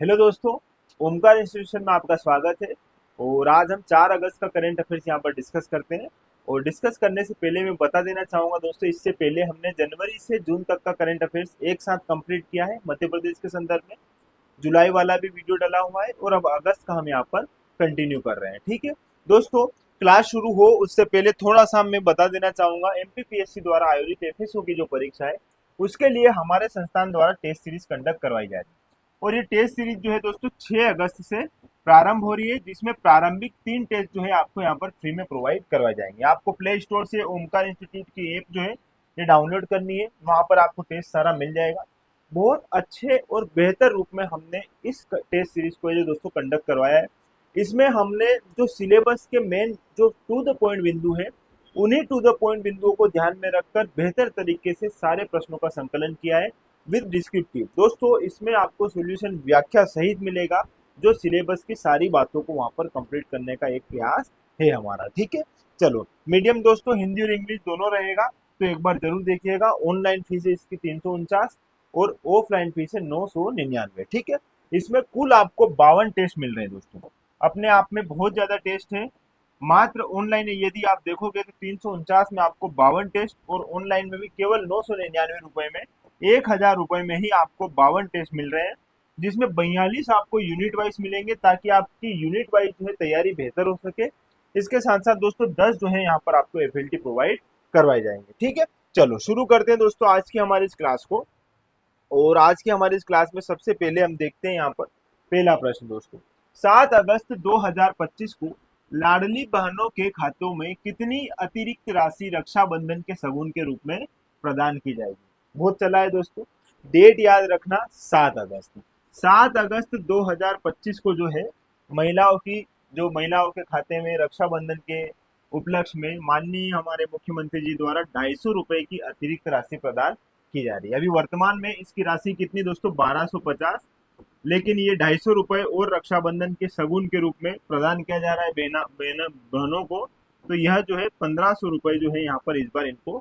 Hello दोस्तों, Omkar institution में आपका स्वागत है। और आज हम 4 अगस्त का करंट अफेयर्स यहाँ पर डिस्कस करते हैं। और डिस्कस करने से पहले मैं बता देना चाहूँगा दोस्तों, इससे पहले हमने जनवरी से जून तक का करंट अफेयर्स एक साथ कंप्लीट किया है मध्य प्रदेश के संदर्भ में। जुलाई वाला भी वीडियो डला हुआ है और अब अगस्त का हम यहाँ पर कंटिन्यू कर रहे हैं। ठीक है दोस्तों, क्लास शुरू हो उससे पहले थोड़ा सा मैं बता देना चाहूँगा, एमपीपीएससी द्वारा आयोजित एफएसओ की जो परीक्षा है उसके लिए हमारे संस्थान द्वारा टेस्ट सीरीज कंडक्ट करवाई जा रही है। और ये टेस्ट सीरीज जो है दोस्तों 6 अगस्त से प्रारंभ हो रही है, जिसमें प्रारंभिक 3 टेस्ट जो है आपको यहाँ पर फ्री में प्रोवाइड करवाए जाएंगे। आपको प्ले स्टोर से ओमकार इंस्टीट्यूट की ऐप जो है ये डाउनलोड करनी है, वहां पर आपको टेस्ट सारा मिल जाएगा। बहुत अच्छे और बेहतर रूप में हमने इस टेस्ट सीरीज को जो दोस्तों कंडक्ट करवाया है। इसमें हमने जो सिलेबस के मेन जो टू द पॉइंट बिंदु है, उन्हीं टू द पॉइंट बिंदुओं को ध्यान में रखकर बेहतर तरीके से सारे प्रश्नों का संकलन किया है विद डिस्क्रिप्टिव। दोस्तों इसमें आपको सॉल्यूशन व्याख्या सहित मिलेगा, जो सिलेबस की सारी बातों को वहां पर कंप्लीट करने का एक प्रयास है हमारा। ठीक है, चलो मीडियम दोस्तों हिंदी और इंग्लिश दोनों रहेगा, तो एक बार जरूर देखिएगा। ऑनलाइन फीस है इसकी 349 और ऑफलाइन फीस है 999। ठीक है, इसमें कुल आपको 52 टेस्ट मिल रहे हैं दोस्तों। अपने आप में बहुत ज्यादा टेस्ट है। मात्र ऑनलाइन यदि आप देखोगे तो 349 में आपको 52 टेस्ट, और ऑनलाइन में भी केवल 999 रुपए में 1000 रुपए में ही आपको 52 टेस्ट मिल रहे हैं, जिसमें 42 आपको यूनिट वाइज मिलेंगे, ताकि आपकी यूनिट वाइज जो है तैयारी बेहतर हो सके। इसके साथ साथ दोस्तों 10 जो है यहाँ पर आपको एफएलटी प्रोवाइड करवाए जाएंगे। ठीक है, चलो शुरू करते हैं दोस्तों आज की हमारी इस क्लास को। और आज की हमारी इस क्लास में सबसे पहले हम देखते हैं यहाँ पर पहला प्रश्न दोस्तों, 7 अगस्त 2025 को लाडली बहनों के खातों में कितनी अतिरिक्त राशि रक्षाबंधन के शगुन के रूप में प्रदान की जाएगी। बहुत चला है दोस्तों, डेट याद रखना 7 अगस्त। 7 अगस्त 2025 को जो है महिलाओं की जो महिलाओं के खाते में रक्षाबंधन के उपलक्ष्य में माननीय हमारे मुख्यमंत्री जी द्वारा 250 रुपए की अतिरिक्त राशि प्रदान की जा रही है। अभी वर्तमान में इसकी राशि कितनी दोस्तों 1250, लेकिन ये 250 रुपए और रक्षाबंधन के शगुन के रूप में प्रदान किया जा रहा है बहनों को। तो यह जो है 1500 रुपए जो है यहाँ पर इस बार इनको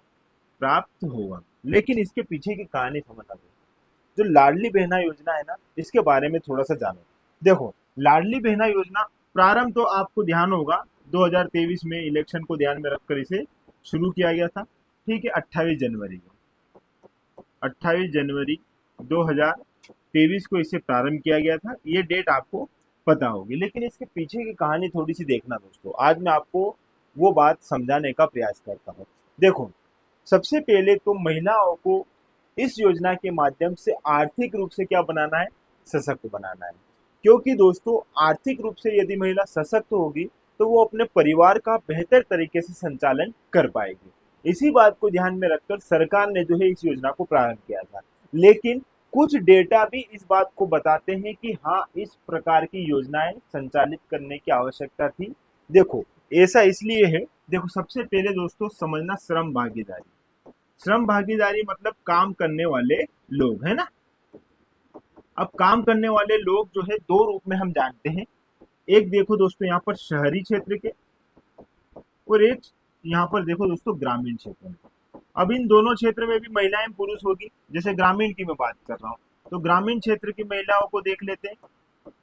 प्राप्त होगा। लेकिन इसके पीछे की कहानी समझना दोस्तों, जो लाडली बहना योजना है ना, इसके बारे में थोड़ा सा जानो। देखो, लाडली बहना योजना प्रारंभ तो आपको ध्यान होगा 2023 में इलेक्शन को ध्यान में रखकर इसे शुरू किया गया था। ठीक है, 28 जनवरी को 28 जनवरी 2023 को इसे प्रारंभ किया गया था। ये डेट आपको पता होगी, लेकिन इसके पीछे की कहानी थोड़ी सी देखना दोस्तों। आज मैं आपको वो बात समझाने का प्रयास करता हूँ। देखो, सबसे पहले तो महिलाओं को इस योजना के माध्यम से आर्थिक रूप से क्या बनाना है, सशक्त बनाना है। क्योंकि दोस्तों आर्थिक रूप से यदि महिला सशक्त होगी तो वो अपने परिवार का बेहतर तरीके से संचालन कर पाएगी। इसी बात को ध्यान में रखकर सरकार ने जो है इस योजना को प्रारंभ किया था। लेकिन कुछ डेटा भी इस बात को बताते हैं कि हाँ, इस प्रकार की योजनाएं संचालित करने की आवश्यकता थी। देखो, ऐसा इसलिए है, देखो सबसे पहले दोस्तों समझना श्रम भागीदारी। श्रम भागीदारी मतलब काम करने वाले लोग, है ना। अब काम करने वाले लोग जो है दो रूप में हम जानते हैं। एक देखो दोस्तों यहाँ पर शहरी क्षेत्र के, और एक यहाँ पर देखो दोस्तों ग्रामीण क्षेत्र में। अब इन दोनों क्षेत्र में भी महिलाएं पुरुष होगी। जैसे ग्रामीण की मैं बात कर रहा हूँ, तो ग्रामीण क्षेत्र की महिलाओं को देख लेते हैं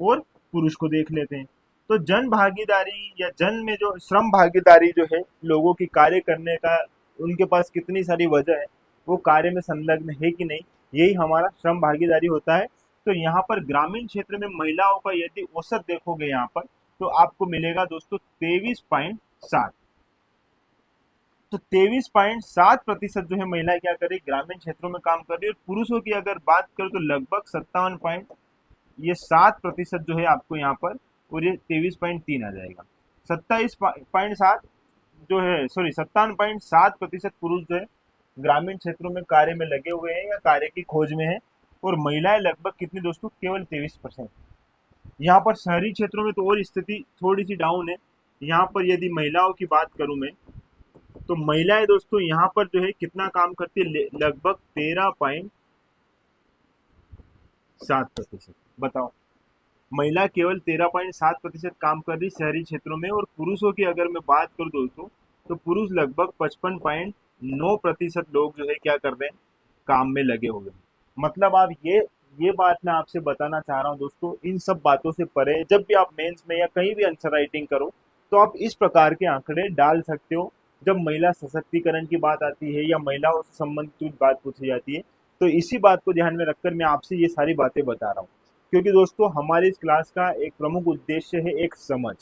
और पुरुष को देख लेते हैं। तो जन भागीदारी या जन में जो श्रम भागीदारी जो है, लोगों की कार्य करने का उनके पास कितनी सारी वजह है, वो कार्य में संलग्न है कि नहीं, यही हमारा श्रम भागीदारी होता है। तो यहाँ पर ग्रामीण क्षेत्र में महिलाओं का यदि औसत देखोगे यहाँ पर, तो आपको मिलेगा दोस्तों 23.7। तो 23.7% जो है महिलाएं क्या कर रही, ग्रामीण क्षेत्रों में काम कर रही है। और पुरुषों की अगर बात करें तो लगभग 57.7% जो है आपको यहाँ पर, और ये 23.3 आ जाएगा। 27.7 जो है, सॉरी 57.7% पुरुष जो है ग्रामीण क्षेत्रों में कार्य में लगे हुए हैं या कार्य की खोज में है। और महिलाएं लगभग कितनी दोस्तों, केवल 23%। यहाँ पर शहरी क्षेत्रों में तो और स्थिति थोड़ी सी डाउन है। यहाँ पर यदि महिलाओं की बात करूं मैं, तो महिलाएं दोस्तों यहाँ पर जो है कितना काम करती है, लगभग 13.7%। बताओ, महिला केवल 13.7% काम कर रही शहरी क्षेत्रों में। और पुरुषों की अगर मैं बात करूं दोस्तों, तो पुरुष लगभग 55.9% लोग जो है क्या कर रहे हैं, काम में लगे हुए हैं। मतलब आप ये ये बात मैं आपसे बताना चाह रहा हूँ दोस्तों, इन सब बातों से परे जब भी आप मेंस में या कहीं भी आंसर राइटिंग करो तो आप इस प्रकार के आंकड़े डाल सकते हो। जब महिला सशक्तिकरण की बात आती है या महिलाओं से संबंधित बात पूछी जाती है, तो इसी बात को ध्यान में रखकर मैं आपसे ये सारी बातें बता रहा हूँ। क्योंकि दोस्तों हमारी इस क्लास का एक प्रमुख उद्देश्य है एक समझ,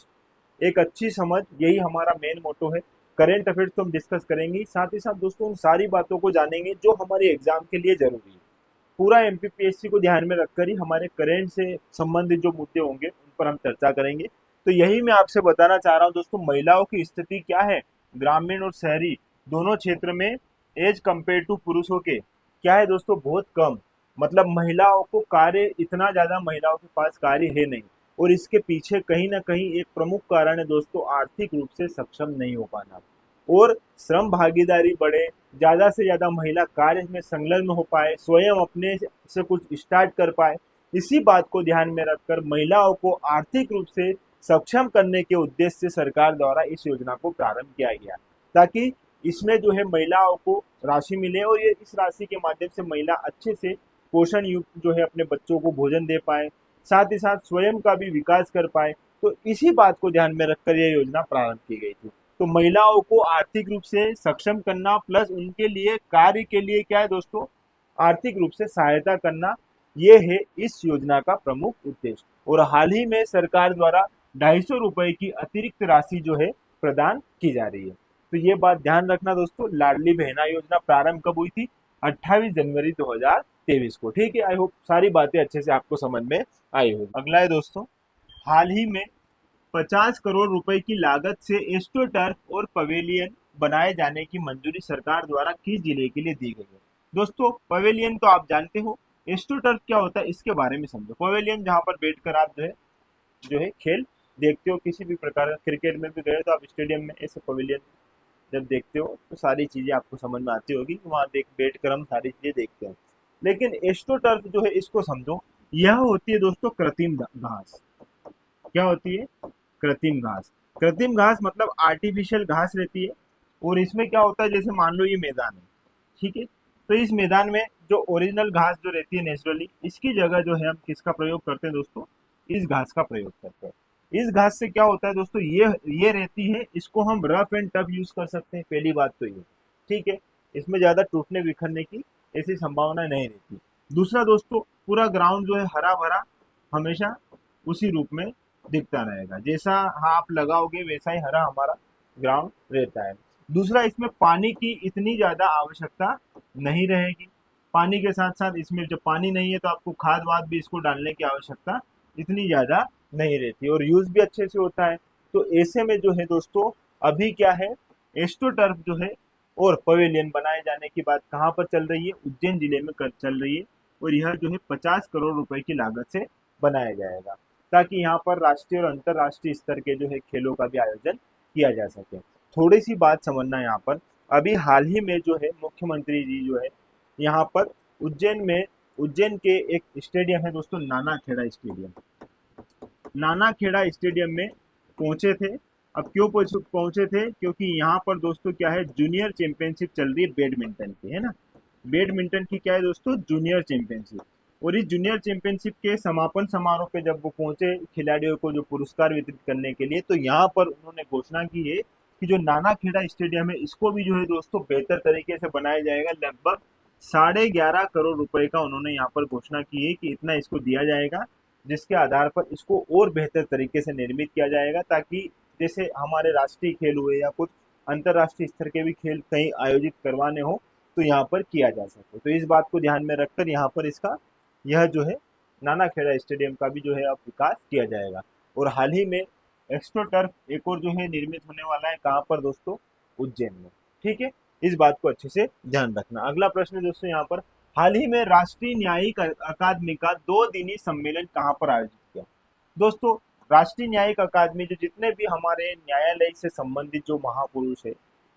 एक अच्छी समझ, यही हमारा मेन मोटो है। करेंट अफेयर्स तो हम डिस्कस करेंगे, साथ ही साथ दोस्तों उन सारी बातों को जानेंगे जो हमारे एग्जाम के लिए जरूरी है। पूरा एमपीपीएससी को ध्यान में रखकर ही हमारे करंट से संबंधित जो मुद्दे होंगे उन पर हम चर्चा करेंगे। तो यही मैं आपसे बताना चाह रहा हूँ दोस्तों, महिलाओं की स्थिति क्या है ग्रामीण और शहरी दोनों क्षेत्र में एज कंपेयर टू पुरुषों के, क्या है दोस्तों, बहुत कम। मतलब महिलाओं को कार्य, इतना ज्यादा महिलाओं के पास कार्य है नहीं। और इसके पीछे कहीं ना कहीं एक प्रमुख कारण है दोस्तों आर्थिक रूप से सक्षम नहीं हो पाना। और श्रम भागीदारी बढ़े, ज्यादा से ज्यादा महिला कार्य में संलग्न हो पाए, स्वयं अपने से कुछ स्टार्ट कर पाए। इसी बात को ध्यान में रखकर महिलाओं को आर्थिक रूप से सक्षम करने के उद्देश्य से सरकार द्वारा इस योजना को प्रारंभ किया गया, ताकि इसमें जो है महिलाओं को राशि मिले और ये इस राशि के माध्यम से महिला अच्छे से पोषण युक्त जो है अपने बच्चों को भोजन दे पाए, साथ ही साथ स्वयं का भी विकास कर पाए। तो इसी बात को ध्यान में रखकर यह योजना प्रारंभ की गई थी। तो महिलाओं को आर्थिक रूप से सक्षम करना प्लस उनके लिए कार्य के लिए क्या है दोस्तों, आर्थिक रूप से सहायता करना, ये है इस योजना का प्रमुख उद्देश्य। और हाल ही में सरकार द्वारा 250 रुपए की अतिरिक्त राशि जो है प्रदान की जा रही है। तो ये बात ध्यान रखना दोस्तों, लाडली बहना योजना प्रारंभ कब हुई थी? 28 जनवरी 2023 को। ठीक है, आई होप सारी बातें अच्छे से आपको समझ में आई होगी। अगला है दोस्तों, हाल ही में 50 करोड़ रुपए की लागत से एस्ट्रोटर्फ और पवेलियन बनाए जाने की मंजूरी सरकार द्वारा किस जिले के लिए दी गई है? दोस्तों पवेलियन तो आप जानते हो, एस्ट्रोटर्फ क्या होता है इसके बारे में समझो। पवेलियन जहां पर बैठकर आप जो है खेल देखते हो, किसी भी प्रकार का क्रिकेट में भी गए तो आप स्टेडियम में ऐसे पवेलियन जब देखते हो तो सारी चीजें आपको समझ में आती होगी, वहां बैठ कर हम सारी चीजें देखते हैं। लेकिन एस्ट्रोटर्फ जो है इसको समझो, यह होती है दोस्तों कृत्रिम घास। क्या होती है? कृत्रिम घास। कृत्रिम घास मतलब आर्टिफिशियल घास रहती है। और इसमें क्या होता है, जैसे मान लो ये मैदान है, ठीक है, तो इस मैदान में जो ओरिजिनल घास जो रहती है नेचुरली, इसकी जगह जो है हम किसका प्रयोग करते हैं दोस्तों? इस घास का प्रयोग करते हैं। इस घास से क्या होता है दोस्तों, ये रहती है, इसको हम रफ एंड टफ यूज कर सकते हैं, पहली बात तो ये, ठीक है, इसमें ज्यादा टूटने बिखरने की ऐसी संभावना नहीं रहती। दूसरा दोस्तों, पूरा ग्राउंड जो है हरा भरा हमेशा उसी रूप में दिखता रहेगा, जैसा आप लगाओगे वैसा ही हरा हमारा ग्राउंड रहता है। दूसरा, इसमें पानी की इतनी ज्यादा आवश्यकता नहीं रहेगी। पानी के साथ साथ इसमें जब पानी नहीं है तो आपको खाद वाद भी इसको डालने की आवश्यकता इतनी ज्यादा नहीं रहती और यूज भी अच्छे से होता है। तो ऐसे में जो है दोस्तों, अभी क्या है, एस्ट्रोटर्फ जो है और पवेलियन बनाए जाने की बात कहाँ पर चल रही है? उज्जैन जिले में चल रही है। और यह जो है 50 करोड़ रुपए की लागत से बनाया जाएगा, ताकि यहाँ पर राष्ट्रीय और अंतर्राष्ट्रीय स्तर के जो है खेलों का भी आयोजन किया जा सके। थोड़ी सी बात समझना यहाँ पर, अभी हाल ही में जो है मुख्यमंत्री जी जो है यहाँ पर उज्जैन के एक स्टेडियम है दोस्तों, नाना खेड़ा स्टेडियम। नाना खेड़ा स्टेडियम में पहुंचे थे। अब क्यों पहुंचे थे? क्योंकि यहाँ पर दोस्तों क्या है, जूनियर चैंपियनशिप चल रही है बैडमिंटन की, है ना। बैडमिंटन की क्या है दोस्तों, जूनियर चैंपियनशिप। और इस जूनियर चैंपियनशिप के समापन समारोह पे जब वो पहुंचे खिलाड़ियों को जो पुरस्कार वितरित करने के लिए, तो यहाँ पर उन्होंने घोषणा की है कि जो नाना खेड़ा स्टेडियम है इसको भी जो है दोस्तों बेहतर तरीके से बनाया जाएगा। लगभग 11.5 करोड़ रुपए का उन्होंने यहाँ पर घोषणा की है कि इतना इसको दिया जाएगा, जिसके आधार पर इसको और बेहतर तरीके से निर्मित किया जाएगा, ताकि जैसे हमारे राष्ट्रीय खेल हुए या कुछ अंतर्राष्ट्रीय स्तर के भी खेल कहीं आयोजित करवाने हो तो यहाँ पर किया जा सके। तो इस बात को ध्यान में रखकर यहाँ पर इसका यह जो है नाना खेड़ा स्टेडियम का भी जो है अब विकास किया जाएगा। और हाल ही में एक्स्ट्रोटर्फ एक और जो है निर्मित होने वाला है, कहाँ पर दोस्तों? उज्जैन में। ठीक है, इस बात को अच्छे से ध्यान रखना। अगला प्रश्न दोस्तों यहाँ पर, हाल ही में राष्ट्रीय न्यायिक अकादमी का 2 दिनी सम्मेलन कहाँ पर आयोजित किया? दोस्तों राष्ट्रीय न्यायिक अकादमी, जो जितने भी हमारे न्यायालय से संबंधित जो महापुरुष है,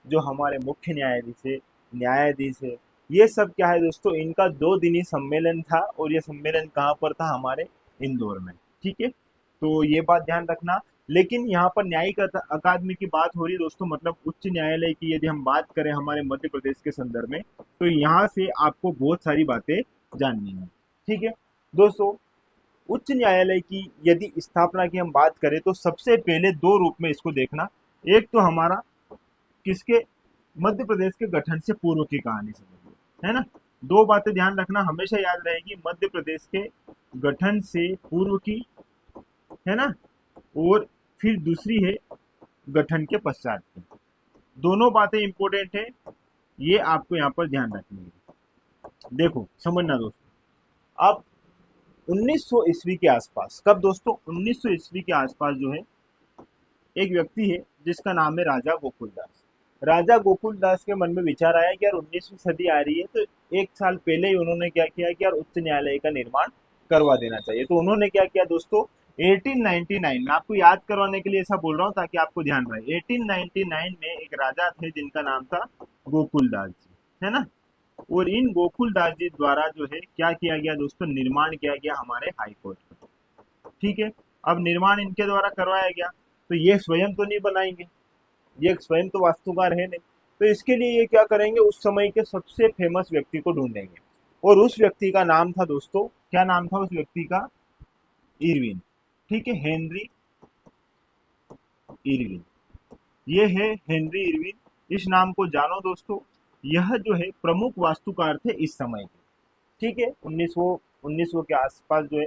जो हमारे मुख्य न्यायाधीश है, ये सब क्या है दोस्तों, इनका 2 दिनी सम्मेलन था। और ये सम्मेलन कहाँ पर था? हमारे इंदौर में। ठीक है, तो ये बात ध्यान रखना। लेकिन यहाँ पर न्यायिक अकादमी की बात हो रही है दोस्तों, मतलब उच्च न्यायालय की यदि हम बात करें हमारे मध्य प्रदेश के संदर्भ में, तो यहाँ से आपको बहुत सारी बातें जाननी है। ठीक है, दोस्तों उच्च न्यायालय की यदि स्थापना की हम बात करें तो सबसे पहले दो रूप में इसको देखना। एक तो हमारा किसके, मध्य प्रदेश के गठन से पूर्व की कहानी समझिए, है ना। दो बातें ध्यान रखना, हमेशा याद रहेगी, मध्य प्रदेश के गठन से पूर्व की, है ना, और फिर दूसरी है गठन के पश्चात की। दोनों बातें इंपॉर्टेंट है, ये आपको यहाँ पर ध्यान रखनी है। देखो समझना दोस्तों, अब 1900 ईस्वी के आसपास, कब दोस्तों, 1900 ईस्वी के आसपास जो है एक व्यक्ति है जिसका नाम है राजा गोकुलदास। राजा गोकुलदास के मन में विचार आया कि यार 19वीं सदी आ रही है, तो एक साल पहले ही उन्होंने क्या किया कि यार उच्च न्यायालय का निर्माण करवा देना चाहिए। तो उन्होंने क्या किया दोस्तों, 1899, मैं आपको याद करवाने के लिए ऐसा बोल रहा हूँ ताकि आपको ध्यान रहे, 1899 में एक राजा थे जिनका नाम था गोकुलदास जी, है ना। और इन गोकुलदास जी द्वारा जो है क्या किया गया दोस्तों, निर्माण किया गया हमारे हाई कोर्ट का। ठीक है, अब निर्माण इनके द्वारा करवाया गया, तो ये स्वयं तो नहीं बनाएंगे, ये स्वयं तो वास्तुकार है नहीं, तो इसके लिए ये क्या करेंगे, उस समय के सबसे फेमस व्यक्ति को ढूंढेंगे। और उस व्यक्ति का नाम था दोस्तों, क्या नाम था उस व्यक्ति का, इरविन। ठीक है, हेनरी इरविन, ये है हेनरी इरविन, इस नाम को जानो दोस्तों। यह जो है प्रमुख वास्तुकार थे इस समय के। ठीक है, 1900 के आसपास जो है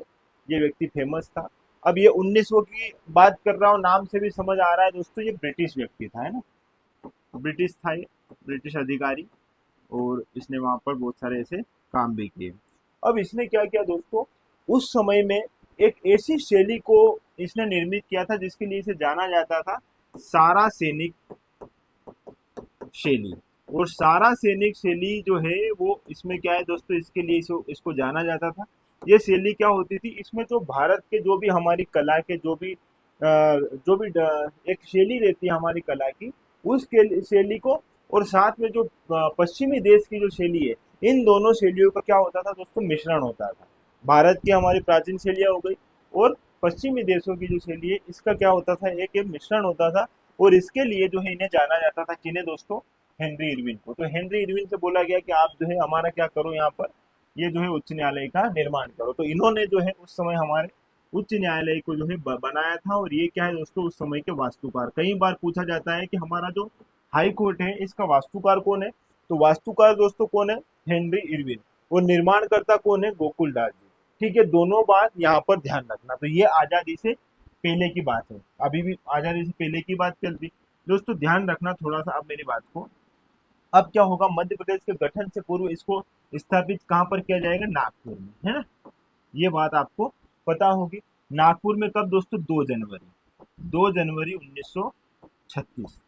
ये व्यक्ति फेमस था। अब ये 1900 की बात कर रहा हूँ, नाम से भी समझ आ रहा है दोस्तों, ये ब्रिटिश व्यक्ति था, है ना, ब्रिटिश था ये, ब्रिटिश अधिकारी, और इसने वहां पर बहुत सारे ऐसे काम भी किए। अब इसने क्या किया दोस्तों, उस समय में एक ऐसी शैली को इसने निर्मित किया था जिसके लिए इसे जाना जाता था सारा सैनिक शैली। और सारा सैनिक शैली जो है वो इसमें क्या है दोस्तों, इसके लिए इसको जाना जाता था। ये शैली क्या होती थी, इसमें जो भारत के जो भी हमारी कला के एक शैली रहती है हमारी कला की, उस शैली को, और साथ में जो पश्चिमी देश की जो शैली है, इन दोनों शैलियों का क्या होता था दोस्तों, मिश्रण होता था। भारत की हमारी प्राचीन शैलियाँ हो गई, और पश्चिमी देशों की जो शैली है इसका क्या होता था, एक मिश्रण होता था। और इसके लिए जो है इन्हें जाना जाता था, किन्हें दोस्तों, हेनरी इरविन को। तो हेनरी इरविन से बोला गया कि आप जो है हमारा क्या करो, यहाँ पर ये जो है उच्च न्यायालय का निर्माण करो। तो इन्होंने जो है उस समय हमारे उच्च न्यायालय को जो है बनाया था। और ये क्या है दोस्तों, उस समय के वास्तुकार। कई बार पूछा जाता है कि हमारा जो हाई कोर्ट है इसका वास्तुकार कौन है, तो वास्तुकार दोस्तों कौन है, हेनरी इरविन। और निर्माणकर्ता कौन है, गोकुलदास जी। ठीक है, दोनों बात यहाँ पर ध्यान रखना। तो ये आजादी से पहले की बात है, अभी भी आजादी से पहले की बात चल रही दोस्तों, ध्यान रखना थोड़ा सा अब मेरी बात को। अब क्या होगा, मध्य प्रदेश के गठन से पूर्व इसको स्थापित कहाँ पर किया जाएगा, नागपुर में, है ना। ये बात आपको पता होगी। नागपुर में कब दोस्तों, 2 जनवरी 1936,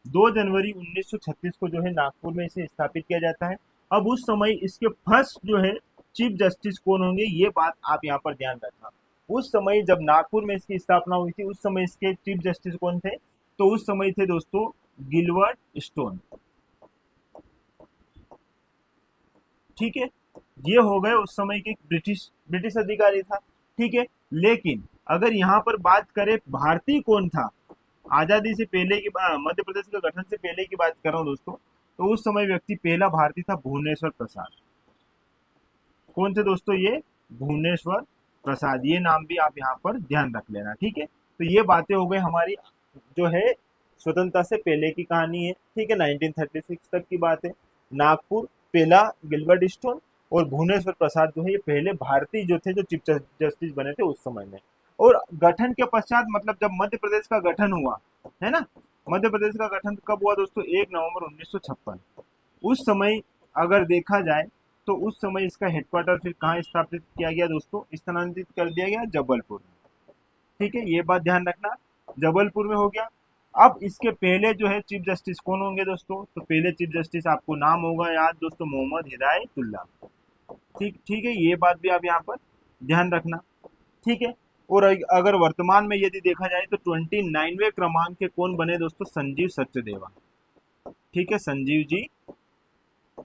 2 जनवरी 1936 को जो है नागपुर में इसे स्थापित किया जाता है। अब उस समय इसके फर्स्ट जो है चीफ जस्टिस कौन होंगे, ये बात आप यहाँ पर ध्यान रखना। उस समय जब नागपुर में इसकी स्थापना हुई थी, उस समय इसके चीफ जस्टिस कौन थे, तो उस समय थे दोस्तों गिलबर्ट स्टोन। ठीक है, ये हो गए उस समय के ब्रिटिश ब्रिटिश अधिकारी था। ठीक है, लेकिन अगर यहाँ पर बात करें भारतीय कौन था, आजादी से पहले की मध्य प्रदेश के गठन से पहले की बात कर रहा हूँ दोस्तों, तो उस समय व्यक्ति पहला भारतीय था भुवनेश्वर प्रसाद। कौन थे दोस्तों ये, भुवनेश्वर प्रसाद। ये नाम भी आप यहाँ पर ध्यान रख लेना। ठीक है, तो ये बातें हो गई हमारी जो है स्वतंत्रता से पहले की कहानी है। ठीक है, 1936 तक की बात है। नागपुर पहला गिलबर्ट स्टोन, और भुवनेश्वर प्रसाद जो है ये पहले भारतीय जो थे जो चीफ जस्टिस बने थे उस समय में। और गठन के पश्चात, मतलब जब मध्य प्रदेश का गठन हुआ, है ना, मध्य प्रदेश का गठन कब हुआ दोस्तों, 1 नवंबर 1956। उस समय अगर देखा जाए तो उस समय इसका हेडक्वार्टर फिर कहाँ स्थापित किया गया दोस्तों, स्थानांतरित कर दिया गया जबलपुर में। ठीक है, ये बात ध्यान रखना, जबलपुर में हो गया। अब इसके पहले जो है चीफ जस्टिस कौन होंगे दोस्तों, तो पहले चीफ जस्टिस आपको नाम होगा याद दोस्तों, मोहम्मद हिदायतुल्लाह। ठीक ठीक है, ये बात भी आप यहाँ पर ध्यान रखना। ठीक है, और अगर वर्तमान में यदि देखा जाए तो 29वें क्रमांक के कौन बने दोस्तों, संजीव सचदेवा। ठीक है, संजीव जी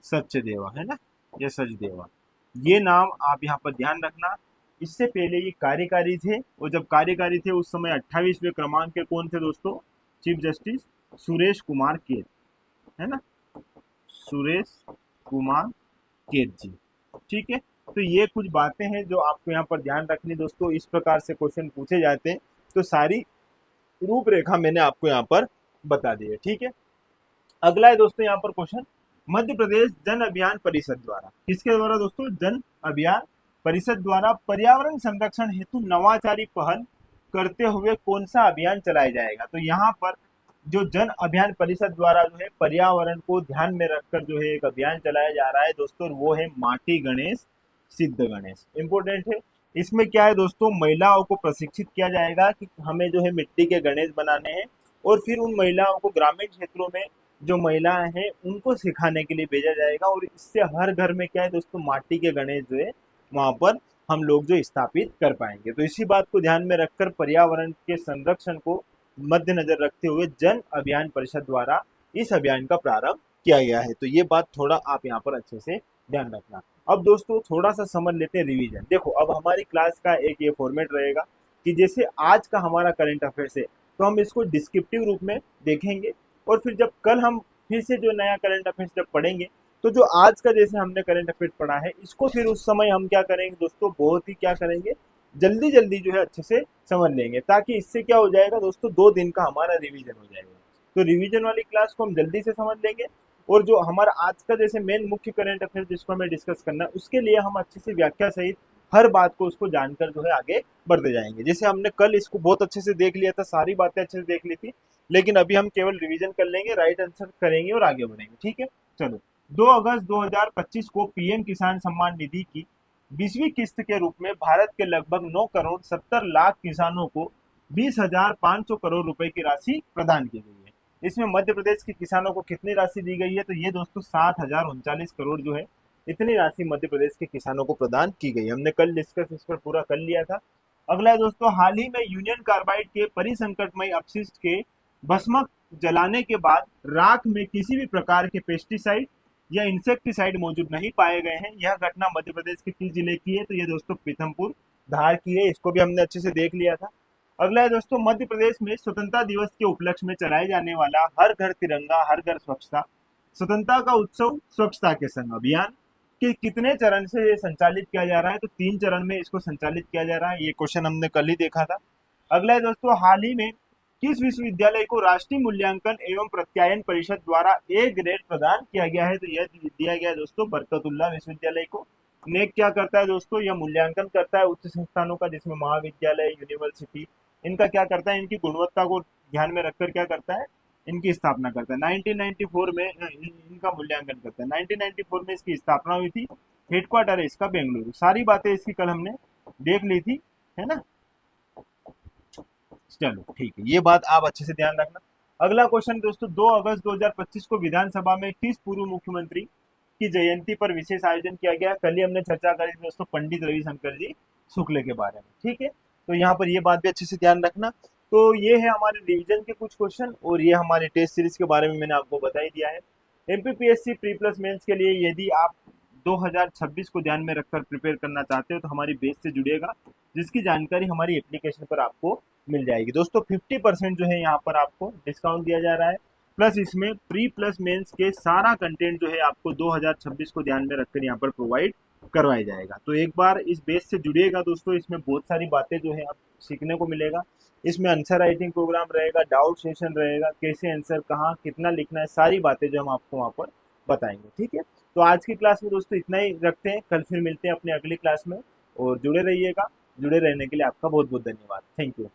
सचदेवा, है ना, या सचदेवा, ये नाम आप यहाँ पर ध्यान रखना। इससे पहले ये कार्यकारी थे, और जब कार्यकारी थे उस समय 28वें क्रमांक के कौन थे दोस्तों, चीफ जस्टिस सुरेश कुमार केत, है ना, सुरेश कुमार केत जी। ठीक है, तो ये कुछ बातें हैं जो आपको यहाँ पर ध्यान रखनी दोस्तों। इस प्रकार से क्वेश्चन पूछे जाते हैं, तो सारी रूपरेखा मैंने आपको यहाँ पर बता दी है, ठीक है। अगला है दोस्तों यहाँ पर क्वेश्चन, मध्य प्रदेश जन अभियान परिषद द्वारा, किसके द्वारा दोस्तों, जन अभियान परिषद द्वारा पर्यावरण संरक्षण हेतु नवाचारी पहल करते हुए कौन सा अभियान चलाया जाएगा। तो यहाँ पर जो जन अभियान परिषद द्वारा जो है पर्यावरण को ध्यान में रखकर जो है एक अभियान चलाया जा रहा है दोस्तों, वो है माटी गणेश सिद्ध गणेश। इंपोर्टेंट है। इसमें क्या है दोस्तों, महिलाओं को प्रशिक्षित किया जाएगा कि हमें जो है मिट्टी के गणेश बनाने हैं, और फिर उन महिलाओं को ग्रामीण क्षेत्रों में जो महिलाएं हैं उनको सिखाने के लिए भेजा जाएगा, और इससे हर घर में क्या है दोस्तों, माटी के गणेश जो है वहां पर हम लोग जो स्थापित कर पाएंगे। तो इसी बात को ध्यान में रखकर पर्यावरण के संरक्षण को मद्देनजर रखते हुए जन अभियान परिषद द्वारा इस अभियान का प्रारंभ किया गया है। तो ये बात थोड़ा आप यहाँ पर अच्छे से ध्यान रखना। अब दोस्तों थोड़ा सा समझ लेते हैं रिवीजन। देखो अब हमारी क्लास का एक ये फॉर्मेट रहेगा कि जैसे आज का हमारा करंट अफेयर्स है तो हम इसको डिस्क्रिप्टिव रूप में देखेंगे, और फिर जब कल हम फिर से जो नया करंट अफेयर्स जब पढ़ेंगे तो जो आज का जैसे हमने करंट अफेयर्स पढ़ा है इसको फिर उस समय हम क्या करेंगे दोस्तों, बहुत ही क्या करेंगे, जल्दी जल्दी जो है अच्छे से समझ लेंगे, ताकि इससे क्या हो जाएगा दोस्तों, 2 दिन का हमारा रिवीजन हो जाएगा। तो रिवीजन वाली क्लास को हम जल्दी से समझ लेंगे, और जो हमारा आज का जैसे मेन मुख्य करंट अफेयर्स जिसको हमें डिस्कस करना है उसके लिए हम अच्छे से व्याख्या सहित हर बात को उसको जानकर जो है आगे बढ़ते जाएंगे। जैसे हमने कल इसको बहुत अच्छे से देख लिया था, सारी बातें अच्छे से देख ली थी, लेकिन अभी हम केवल रिवीजन कर लेंगे, राइट आंसर करेंगे और आगे बढ़ेंगे, ठीक है। चलो, 2 अगस्त 2025 को पीएम किसान सम्मान निधि की 20वीं किस्त के रूप में भारत के लगभग 9 करोड़ 70 लाख किसानों को 20,500 करोड़ रुपए की राशि प्रदान की गई है। इसमें मध्य प्रदेश के किसानों को कितनी राशि दी गई है, तो ये दोस्तों 7,039 करोड़ जो है इतनी राशि मध्य प्रदेश के किसानों को प्रदान की गई। हमने कल डिस्कस इस पर पूरा कर लिया था। अगला है दोस्तों, हाल ही में यूनियन कार्बाइड के परिसंकटमय अपशिष्ट के भस्मक जलाने के बाद राख में किसी भी प्रकार के पेस्टिसाइड या इंसेक्टिसाइड मौजूद नहीं पाए गए हैं। यह घटना मध्य प्रदेश के किस जिले की है, तो ये दोस्तों पीथमपुर धार की है। इसको भी हमने अच्छे से देख लिया था। अगला है दोस्तों, मध्य प्रदेश में स्वतंत्रता दिवस के उपलक्ष्य में चलाए जाने वाला हर घर तिरंगा हर घर स्वच्छता स्वतंत्रता का उत्सव स्वच्छता के संग अभियान के कितने चरण से ये संचालित किया जा रहा है, तो 3 चरण में इसको संचालित किया जा रहा है। ये क्वेश्चन हमने कल ही देखा था। अगला है दोस्तों, हाल ही में किस विश्वविद्यालय को राष्ट्रीय मूल्यांकन एवं प्रत्यायन परिषद द्वारा ए ग्रेड प्रदान किया गया है, तो यह दिया गया है दोस्तों बरकतुल्लाह विश्वविद्यालय को। नेक क्या करता है दोस्तों, यह मूल्यांकन करता है उच्च संस्थानों का, जिसमें महाविद्यालय यूनिवर्सिटी, इनका क्या करता है, इनकी गुणवत्ता को ध्यान में रखकर क्या करता है, इनकी स्थापना करता है। 1994 में इनका मूल्यांकन करता है। 1994 में इसकी स्थापना हुई थी। हेडक्वार्टर है इसका बेंगलुरु। सारी बातें इसकी कल हमने देख ली थी, है ना। चलो ठीक है, ये बात आप अच्छे से ध्यान रखना। अगला क्वेश्चन दोस्तों, 2 अगस्त 2025 को विधानसभा में किस पूर्व मुख्यमंत्री की जयंती पर विशेष आयोजन किया गया। कल ही हमने चर्चा करी दोस्तों पंडित रविशंकर जी शुक्ल के बारे में, ठीक है। तो यहाँ पर ये बात भी अच्छे से ध्यान रखना। तो ये है हमारे रिवीजन के कुछ क्वेश्चन, और ये हमारे टेस्ट सीरीज के बारे में मैंने आपको बता ही दिया है। एमपीपीएससी प्री प्लस मेंस के लिए यदि आप 2026 को ध्यान में रखकर प्रिपेयर करना चाहते हो तो हमारी बेस से जुड़िएगा, जिसकी जानकारी हमारी एप्लीकेशन पर आपको मिल जाएगी दोस्तों। 50% जो है यहाँ पर आपको डिस्काउंट दिया जा रहा है, प्लस इसमें प्री प्लस मेंस के सारा कंटेंट जो है आपको 2026 को ध्यान में रखकर यहाँ पर प्रोवाइड करवाया जाएगा। तो एक बार इस बेस से जुड़िएगा दोस्तों, इसमें बहुत सारी बातें जो है आप सीखने को मिलेगा। इसमें आंसर राइटिंग प्रोग्राम रहेगा, डाउट सेशन रहेगा, कैसे आंसर कहाँ कितना लिखना है, सारी बातें जो हम आपको वहाँ पर बताएंगे, ठीक है। तो आज की क्लास में दोस्तों इतना ही रखते हैं, कल फिर मिलते हैं अपनी अगली क्लास में, और जुड़े रहिएगा। जुड़े रहने के लिए आपका बहुत बहुत धन्यवाद। Thank you.